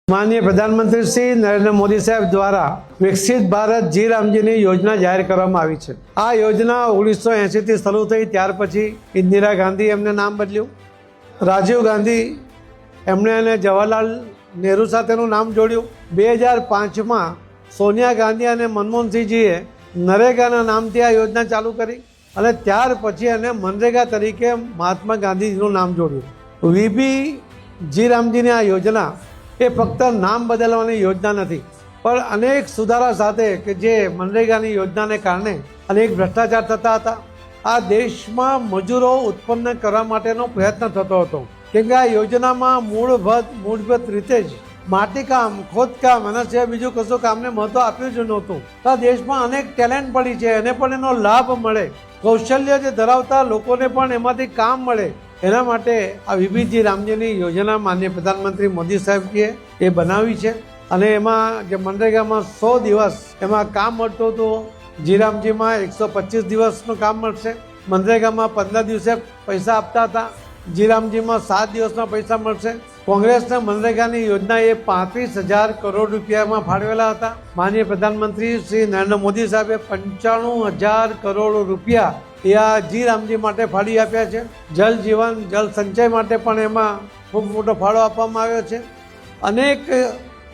माननीय प्रधानमंत्री श्री नरेंद्र मोदी साहेब द्वारा विकसित भारत जी रामजीनी योजना जाहिर કરવામાં આવી છે। આ યોજના 1980 થી શરૂ થઈ, ત્યાર પછી ઇન્દિરા ગાંધી એમને નામ બદલ્યું, રાજીવ ગાંધી એમણે એને જવાહરલાલ નહેરુ સાથેનું નામ જોડ્યું। 2005માં સોનિયા ગાંધી અને મનમોહનસિંહજીએ નરેગાના નામથી આ યોજના ચાલુ કરી અને ત્યાર પછી એને મનરેગા તરીકે મહાત્મા ગાંધીજીનું નામ જોડ્યું। વીબી જી રામજીની આ યોજના એ ફક્ત નામ બદલવાની યોજના નથી, પણ અનેક સુધારા સાથે કે જે મનરેગાની યોજનાને કારણે અનેક ભ્રષ્ટાચાર થતા હતા। આ દેશમાં મજૂરો ઉત્પન્ન કરવા માટેનો પ્રયત્ન થતો હતો, કેમ કે આ યોજનામાં મૂળભૂત રીતે જ માટીકામ, ખોદકામ અને સિવાય બીજું કશું કામને મહત્વ આપ્યું જ નહોતું। તો આ દેશમાં અનેક ટેલેન્ટ પડી છે, એને પણ એનો લાભ મળે, કૌશલ્ય જે ધરાવતા લોકોને પણ એમાંથી કામ મળે, એના માટે આ વીબી રામજીની યોજના માનનીય પ્રધાનમંત્રી મોદી સાહેબજીએ એ બનાવી છે। અને એમાં જે મનરેગામાં 100 દિવસ એમાં કામ મળતું હતું, જીરામજીમાં 125 દિવસનું કામ મળશે। મનરેગામાં 15 દિવસે પૈસા આપતા હતા, જીરામજીમાં 7 દિવસના પૈસા મળશે। કોંગ્રેસના મનરેગાની યોજના એ 35,000 કરોડ રૂપિયામાં ફાળવેલા હતા। માનનીય પ્રધાનમંત્રી શ્રી નરેન્દ્ર મોદી સાહેબે 95,000 કરોડ રૂપિયા એ આ જી રામજી માટે ફાળી આપ્યા છે। જલ જીવન જલ સંચય માટે પણ એમાં ખૂબ મોટો ફાળો આપવામાં આવ્યો છે। અનેક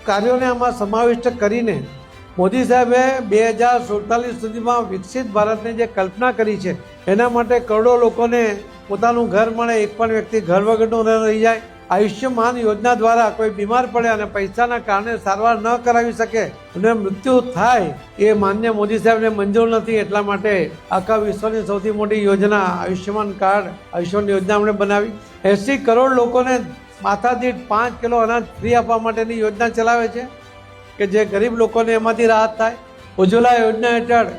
કાર્યોને આમાં સમાવિષ્ટ કરીને મોદી સાહેબે 2047 સુધીમાં વિકસિત ભારતની જે કલ્પના કરી છે, એના માટે કરોડો લોકોને પોતાનું ઘર મળે, એક પણ વ્યક્તિ ઘર વગરનું ન રહી જાય। આયુષ્યમાન યોજના દ્વારા કોઈ બીમાર પડે અને પૈસાના કારણે સારવાર ન કરાવી શકે અને મૃત્યુ થાય, એ માન્ય મોદી સાહેબને મંજૂર નથી। એટલા માટે આખા વિશ્વની સૌથી મોટી યોજના આયુષ્યમાન કાર્ડ, આયુષ્યમાન યોજના આપણે બનાવી। 80 કરોડ લોકોને માથાદીઠ 5 કિલો અનાજ ફ્રી આપવા માટેની યોજના ચલાવે છે કે જે ગરીબ લોકોને એમાંથી રાહત થાય। ઉજ્જવલા યોજના હેઠળ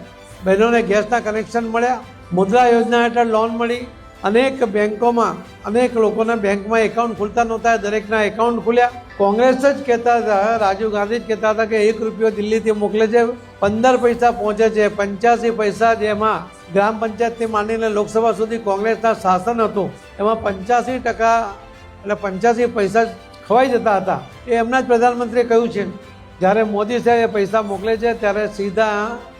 બહેનોને ગેસના કનેક્શન મળ્યા। મુદ્રા યોજના હેઠળ લોન મળી। અનેક બેંકોમાં અનેક લોકોના બેંકમાં એકાઉન્ટ ખુલતા નહોતા, દરેકના એકાઉન્ટ ખુલ્યા। કોંગ્રેસ જ કહેતા હતા, રાજીવ ગાંધી જ કહેતા હતા કે 1 રૂપિયો દિલ્હીથી મોકલે છે, 15 પૈસા પહોંચે છે। 85 પૈસા જેમાં ગ્રામ પંચાયતથી માંડીને લોકસભા સુધી કોંગ્રેસના શાસન હતું, એમાં 85% એટલે 85 પૈસા ખવાઈ જતા હતા। એ એમના જ પ્રધાનમંત્રીએ કહ્યું છે, જ્યારે મોદી સાહેબ પૈસા મોકલે છે ત્યારે સીધા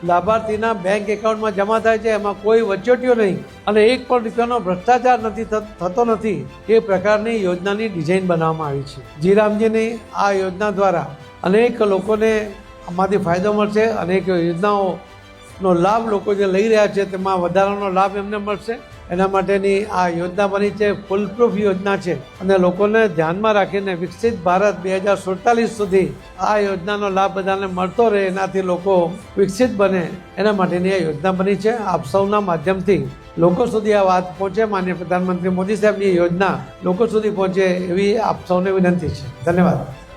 લાભાર્થીના બેંક એકાઉન્ટમાં જમા થાય છે, એમાં કોઈ વચોટિયો નહીં અને 1 પણ રૂપિયાનો ભ્રષ્ટાચાર થતો નથી। એ પ્રકારની યોજનાની ડિઝાઇન બનાવવામાં આવી છે। જી રામજીની આ યોજના દ્વારા અનેક લોકોને આમાંથી ફાયદો મળશે। અનેક યોજનાઓનો લાભ લોકો જે લઈ રહ્યા છે તેમાં વધારાનો લાભ એમને મળશે। એના માટેની આ યોજના બની છે, ફૂલપ્રૂફ યોજના છે અને લોકોને ધ્યાનમાં રાખીને વિકસિત ભારત 2047 સુધી આ યોજનાનો લાભ બધાને મળતો રહે, એનાથી લોકો વિકસિત બને, એના માટેની આ યોજના બની છે। આપ સૌના માધ્યમથી લોકો સુધી આ વાત પહોંચે, માનનીય પ્રધાનમંત્રી મોદી સાહેબની યોજના લોકો સુધી પહોંચે, એવી આપ સૌને વિનંતી છે। ધન્યવાદ।